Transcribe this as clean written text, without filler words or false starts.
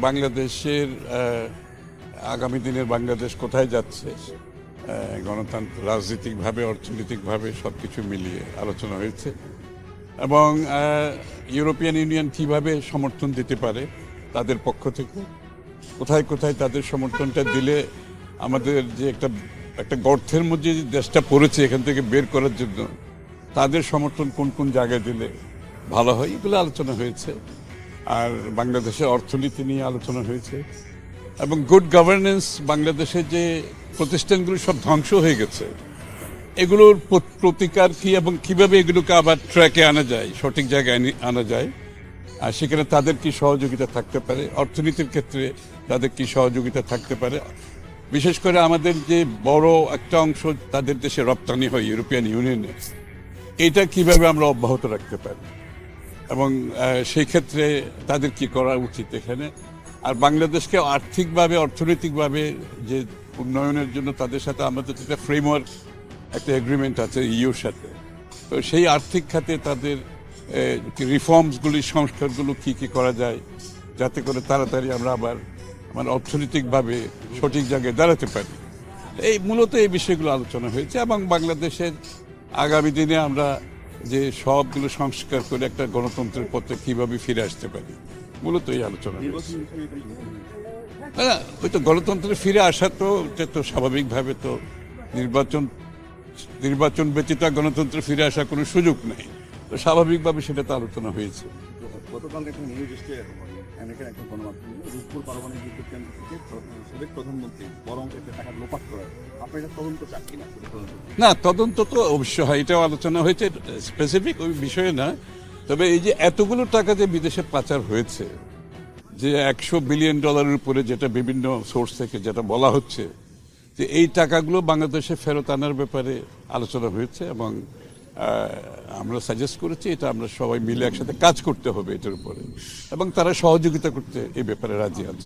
বাংলাদেশের আগামী দিনের বাংলাদেশ কোথায় যাচ্ছে, গণতন্ত্র, রাজনৈতিকভাবে, অর্থনৈতিকভাবে সব কিছু মিলিয়ে আলোচনা হয়েছে এবং ইউরোপিয়ান ইউনিয়ন কিভাবে সমর্থন দিতে পারে তাদের পক্ষ থেকে, কোথায় কোথায় তাদের সমর্থনটা দিলে আমাদের যে একটা গর্তের মধ্যে যে দেশটা পড়েছে এখান থেকে বের করার জন্য তাদের সমর্থন কোন কোন জায়গায় দিলে ভালো হয়, এগুলো আলোচনা হয়েছে। আর বাংলাদেশের অর্থনীতি নিয়ে আলোচনা হয়েছে এবং গুড গভর্নেন্স, বাংলাদেশের যে প্রতিষ্ঠানগুলো সব ধ্বংস হয়ে গেছে এগুলোর প্রতিকার কি এবং কিভাবে এগুলোকে আবার ট্র্যাকে আনা যায়, সঠিক জায়গায় আনা যায়, আর সেখানে তাদের কি সহযোগিতা থাকতে পারে, অর্থনীতির ক্ষেত্রে তাদের কি সহযোগিতা থাকতে পারে, বিশেষ করে আমাদের যে বড় একটা অংশ তাদের দেশে রপ্তানি হয় ইউরোপিয়ান ইউনিয়নে, এটা কিভাবে আমরা অব্যাহত রাখতে পারি এবং সেই ক্ষেত্রে তাদের কি করা উচিত এখানে। আর বাংলাদেশকে আর্থিকভাবে, অর্থনৈতিকভাবে যে উন্নয়নের জন্য তাদের সাথে আমাদের একটা ফ্রেমওয়ার্ক, একটা এগ্রিমেন্ট আছে ইউর সাথে, তো সেই আর্থিক খাতে তাদের রিফর্মসগুলি, সংস্কারগুলো কি কি করা যায় যাতে করে তাড়াতাড়ি আমরা আবার অর্থনৈতিকভাবে সঠিক জায়গায় দাঁড়াতে পারি, মূলত এই বিষয়গুলো আলোচনা হয়েছে। এবং বাংলাদেশের আগামী দিনে আমরা যে সবগুলো সংস্কার করে একটা গণতন্ত্রের পথে কিভাবে ফিরে আসতে পারি, মূলত এই আলোচনা হয়েছে। ওই তো গণতন্ত্রে ফিরে আসা তো স্বাভাবিকভাবে তো নির্বাচন ব্যতীত গণতন্ত্রে ফিরে আসার কোনো সুযোগ নেই, তো স্বাভাবিকভাবে সেটা তো আলোচনা হয়েছে। গতকাল একটা নিউজ এসেছে, আমেরিকার একটা গণমাধ্যমে রূপপুর পারমাণবিক বিদ্যুৎ কেন্দ্র থেকে সাবেক প্রধানমন্ত্রী বড় অঙ্কের টাকা লোপাট করা, আপনার এটা তদন্ত চান কিনা? না, তদন্ত তো অবশ্যই হয়, এটাও আলোচনা হয়েছে, স্পেসিফিক ওই বিষয়ে না। তবে এই যে এতগুলো টাকা যে বিদেশে পাচার হয়েছে, যে $100 বিলিয়ন উপরে, যেটা বিভিন্ন সোর্স থেকে যেটা বলা হচ্ছে, যে এই টাকাগুলো বাংলাদেশে ফেরত আনার ব্যাপারে আলোচনা হয়েছে এবং আমরা সাজেস্ট করেছি এটা আমরা সবাই মিলে একসাথে কাজ করতে হবে এটার উপরে, এবং তারা সহযোগিতা করতে এই ব্যাপারে রাজি আছে।